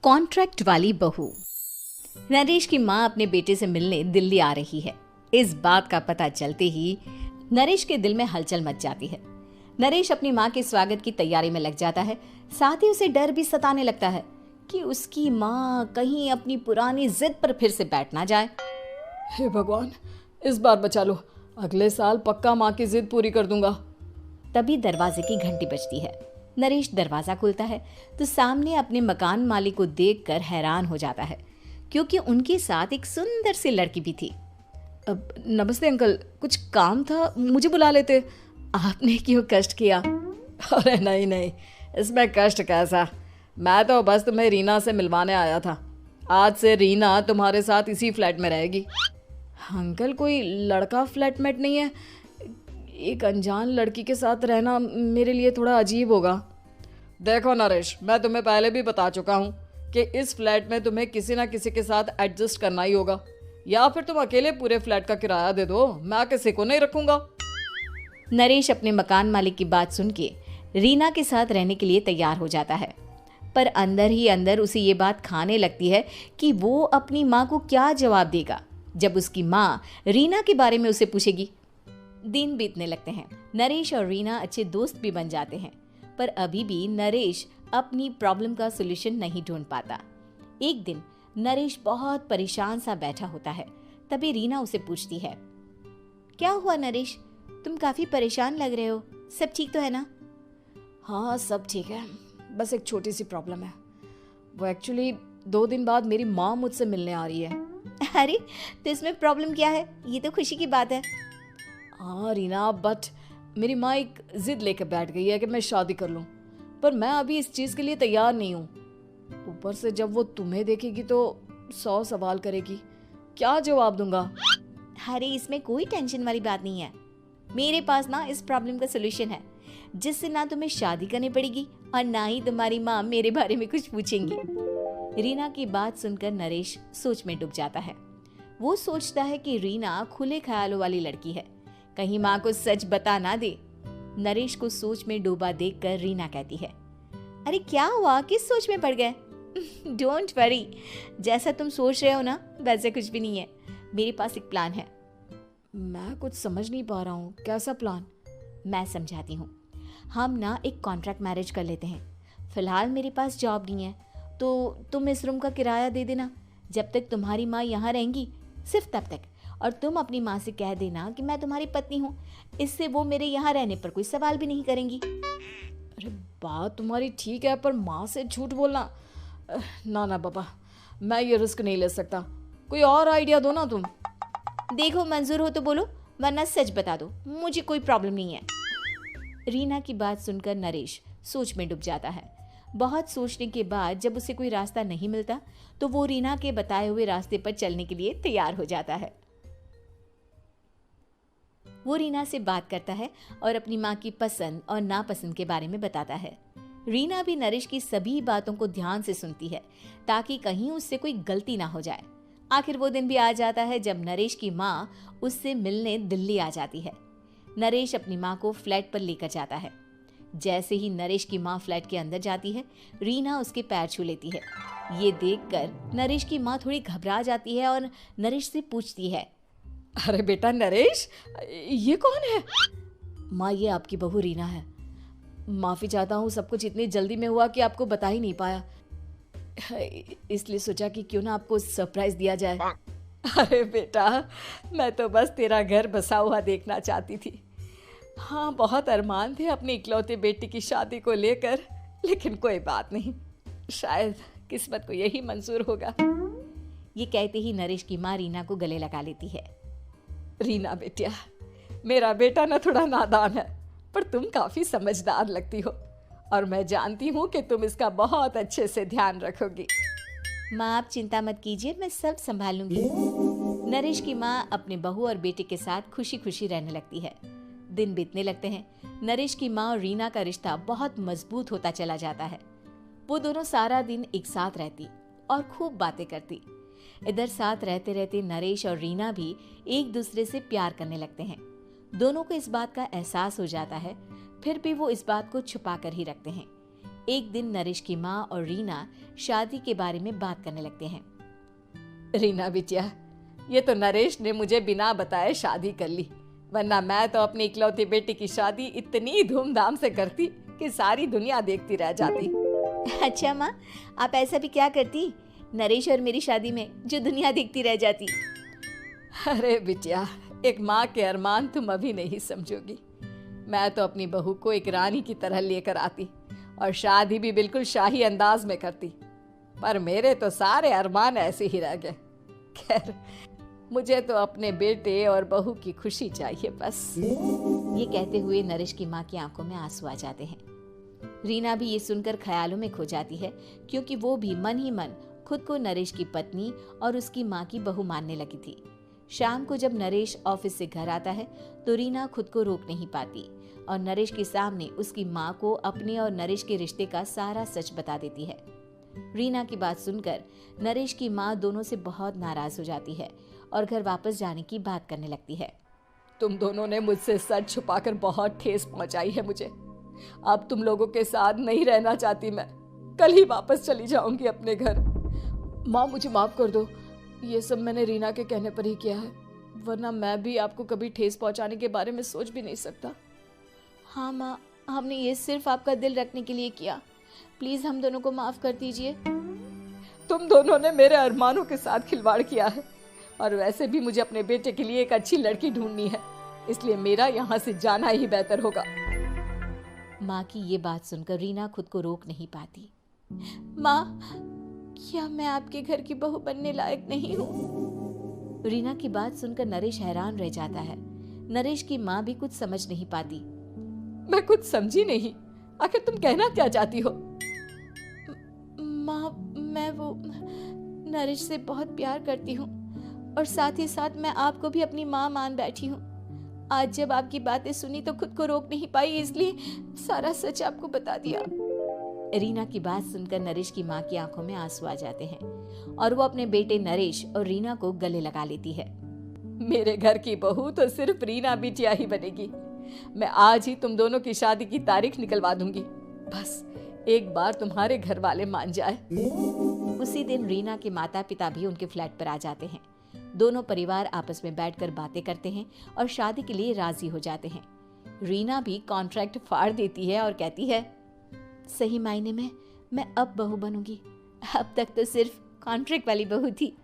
Contract वाली बहू। नरेश की माँ अपने बेटे से मिलने दिल्ली आ रही है। इस बात का पता चलते ही नरेश के दिल में हलचल मच जाती है। नरेश अपनी माँ के स्वागत की तैयारी में लग जाता है। साथ ही उसे डर भी सताने लगता है कि उसकी माँ कहीं अपनी पुरानी जिद पर फिर से बैठ ना जाए। हे भगवान, इस बार बचा लो, अगले साल पक्का माँ की जिद पूरी कर दूंगा। तभी दरवाजे की घंटी बजती है। नरेश दरवाजा खोलता है तो सामने अपने मकान मालिक को देखकर हैरान हो जाता है, क्योंकि उनके साथ एक सुंदर सी लड़की भी थी। अब नमस्ते अंकल, कुछ काम था, मुझे बुला लेते। आपने क्यों कष्ट किया? अरे नहीं नहीं, इसमें कष्ट कैसा, मैं तो बस तुम्हें रीना से मिलवाने आया था। आज से रीना तुम्हारे साथ इसी फ्लैट में रहेगी। अंकल, कोई लड़का फ्लैटमेट नहीं है? एक अनजान लड़की के साथ रहना मेरे लिए थोड़ा अजीब होगा। देखो नरेश, मैं तुम्हें पहले भी बता चुका हूँ कि इस फ्लैट में तुम्हें किसी ना किसी के साथ एडजस्ट करना ही होगा, या फिर तुम अकेले पूरे फ्लैट का किराया दे दो, मैं किसी को नहीं रखूंगा। नरेश अपने मकान मालिक की बात सुन के रीना के साथ रहने के लिए तैयार हो जाता है, पर अंदर ही अंदर उसे ये बात खाने लगती है कि वो अपनी माँ को क्या जवाब देगा जब उसकी माँ रीना के बारे में उसे पूछेगी। दिन बीतने लगते हैं। नरेश और रीना अच्छे दोस्त भी बन जाते हैं, पर अभी भी नरेश अपनी प्रॉब्लम का सॉल्यूशन नहीं ढूंढ पाता। एक दिन नरेश बहुत परेशान सा बैठा होता है। तभी रीना उसे पूछती है, क्या हुआ नरेश, तुम काफी परेशान लग रहे हो, सब ठीक तो है ना? हाँ सब ठीक है, बस एक छोटी सी प्रॉब्लम है। वो एक्चुअली 2 दिन बाद मेरी माँ मुझसे मिलने आ रही है। अरे तो इसमें प्रॉब्लम क्या है, ये तो खुशी की बात है। हाँ रीना, बट मेरी माँ एक जिद लेकर बैठ गई है कि मैं शादी कर लूँ, पर मैं अभी इस चीज़ के लिए तैयार नहीं हूँ। ऊपर से जब वो तुम्हें देखेगी तो 100 सवाल करेगी, क्या जवाब दूंगा? अरे इसमें कोई टेंशन वाली बात नहीं है, मेरे पास ना इस प्रॉब्लम का सलूशन है, जिससे ना तुम्हें शादी करनी पड़ेगी और ना ही तुम्हारी माँ मेरे बारे में कुछ पूछेंगी। रीना की बात सुनकर नरेश सोच में डूब जाता है। वो सोचता है कि रीना खुले ख्यालों वाली लड़की है, कहीं माँ को सच बता ना दे। नरेश को सोच में डूबा देखकर रीना कहती है, अरे क्या हुआ, किस सोच में पड़ गए? डोंट वरी, जैसा तुम सोच रहे हो ना वैसे कुछ भी नहीं है, मेरे पास एक प्लान है। मैं कुछ समझ नहीं पा रहा हूँ, कैसा प्लान? मैं समझाती हूँ। हम ना एक कॉन्ट्रैक्ट मैरिज कर लेते हैं। फिलहाल मेरे पास जॉब नहीं है, तो तुम इस रूम का किराया दे देना जब तक तुम्हारी माँ यहाँ रहेंगी, सिर्फ तब तक। और तुम अपनी माँ से कह देना कि मैं तुम्हारी पत्नी हूँ, इससे वो मेरे यहाँ रहने पर कोई सवाल भी नहीं करेंगी। अरे बात तुम्हारी ठीक है, पर माँ से झूठ बोलना, ना ना बाबा, मैं ये रिस्क नहीं ले सकता। कोई और आइडिया दो ना तुम। देखो मंजूर हो तो बोलो, वरना सच बता दो, मुझे कोई प्रॉब्लम नहीं है। रीना की बात सुनकर नरेश सोच में डूब जाता है। बहुत सोचने के बाद जब उसे कोई रास्ता नहीं मिलता तो वो रीना के बताए हुए रास्ते पर चलने के लिए तैयार हो जाता है। वो रीना से बात करता है और अपनी माँ की पसंद और नापसंद के बारे में बताता है। रीना भी नरेश की सभी बातों को ध्यान से सुनती है, ताकि कहीं उससे कोई गलती ना हो जाए। आखिर वो दिन भी आ जाता है जब नरेश की माँ उससे मिलने दिल्ली आ जाती है। नरेश अपनी माँ को फ्लैट पर लेकर जाता है। जैसे ही नरेश की माँ फ्लैट के अंदर जाती है, रीना उसके पैर छू लेती है। ये देखकर नरेश की माँ थोड़ी घबरा जाती है और नरेश से पूछती है, अरे बेटा नरेश, ये कौन है? माँ, ये आपकी बहू रीना है। माफ़ी चाहता हूँ, सब कुछ इतनी जल्दी में हुआ कि आपको बता ही नहीं पाया, इसलिए सोचा कि क्यों ना आपको सरप्राइज दिया जाए। अरे बेटा, मैं तो बस तेरा घर बसा हुआ देखना चाहती थी। हाँ, बहुत अरमान थे अपनी इकलौते बेटी की शादी को लेकर, लेकिन कोई बात नहीं, शायद किस्मत को यही मंजूर होगा। ये कहते ही नरेश की माँ रीना को गले लगा लेती है। रीना बेटिया, मेरा बेटा ना थोड़ा नादान है, पर तुम काफ़ी समझदार लगती हो, और मैं जानती हूँ कि तुम इसका बहुत अच्छे से ध्यान रखोगी। माँ आप चिंता मत कीजिए, मैं सब संभाल लूंगी। नरेश की माँ अपने बहू और बेटे के साथ खुशी खुशी रहने लगती है। दिन बीतने लगते हैं। नरेश की माँ और रीना का रिश्ता बहुत मजबूत होता चला जाता है। वो दोनों सारा दिन एक साथ रहती और खूब बातें करती। इधर साथ रहते रहते नरेश और रीना भी एक दूसरे से प्यार करने लगते हैं। दोनों को इस बात का एहसास हो जाता है, फिर भी वो इस बात को छुपा कर ही रखते हैं। एक दिन नरेश की माँ और रीना शादी के बारे में बात करने लगते हैं। रीना बिटिया, ये तो नरेश ने मुझे बिना बताए शादी कर ली, वरना मैं तो अपनी इकलौती बेटी की शादी इतनी धूमधाम से करती कि सारी दुनिया देखती रह जाती। अच्छा माँ, आप ऐसा भी क्या करती नरेश और मेरी शादी में जो दुनिया देखती रह जाती? अरे बिटिया, एक माँ के अरमान तुम अभी नहीं समझोगी। मैं तो अपनी बहू को एक रानी की तरह लेकर आती और शादी भी बिल्कुल शाही अंदाज में करती, पर मेरे तो सारे अरमान ऐसे ही रह गए। खैर, मुझे तो अपने बेटे और बहू की खुशी चाहिए बस। ये कहते हुए नरेश की माँ की आंखों में आंसू आ जाते हैं। रीना भी ये सुनकर ख्यालों में खो जाती है, क्योंकि वो भी मन ही मन खुद को नरेश की पत्नी और उसकी माँ की बहू मानने लगी थी। शाम को जब नरेश ऑफिस से घर आता है तो रीना खुद को रोक नहीं पाती और नरेश के सामने उसकी माँ को अपने और नरेश के रिश्ते का सारा सच बता देती है। रीना की बात सुनकर नरेश की माँ दोनों से बहुत नाराज हो जाती है और घर वापस जाने की बात करने लगती है। तुम दोनों ने मुझसे सच छुपाकर बहुत ठेस पहुंचाई है मुझे। अब तुम लोगों के साथ नहीं रहना चाहती मैं, कल ही वापस चली जाऊंगी अपने घर। माँ, मुझे माफ कर दो, ये सब मैंने रीना के कहने पर ही किया है, वरना मैं भी आपको कभी ठेस पहुंचाने के बारे में सोच भी नहीं सकता। हाँ माँ, हमने ये सिर्फ आपका दिल रखने के लिए किया, प्लीज हम दोनों को माफ कर दीजिए। तुम दोनों ने मेरे अरमानों के साथ खिलवाड़ किया है, और वैसे भी मुझे अपने बेटे के लिए एक अच्छी लड़की ढूंढनी है, इसलिए मेरा यहाँ से जाना ही बेहतर होगा। माँ की ये बात सुनकर रीना खुद को रोक नहीं पाती। माँ, क्या मैं आपके घर की बहू बनने लायक नहीं हूँ? रीना की बात सुनकर नरेश हैरान रह जाता है। नरेश की माँ भी कुछ समझ नहीं पाती। मैं कुछ समझी नहीं, आखिर तुम कहना क्या चाहती हो? माँ, मैं वो नरेश से बहुत प्यार करती हूँ और साथ ही साथ मैं आपको भी अपनी माँ मान बैठी हूँ। आज जब आपकी बातें सुनी तो खुद को रोक नहीं पाई, इसलिए सारा सच आपको बता दिया। रीना की बात सुनकर नरेश की माँ की आंखों में आंसू आ जाते हैं और वो अपने बेटे नरेश और रीना को गले लगा लेती है। मेरे घर की बहू तो सिर्फ रीना बिटिया ही बनेगी। मैं आज ही तुम दोनों की शादी की तारीख निकलवा दूंगी, बस एक बार तुम्हारे घर वाले मान जाए। उसी दिन रीना के माता पिता भी उनके फ्लैट पर आ जाते हैं। दोनों परिवार आपस में बैठकर बातें करते हैं और शादी के लिए राजी हो जाते हैं। रीना भी कॉन्ट्रैक्ट फाड़ देती है और कहती है, सही मायने में मैं अब बहू बनूंगी, अब तक तो सिर्फ कॉन्ट्रैक्ट वाली बहू थी।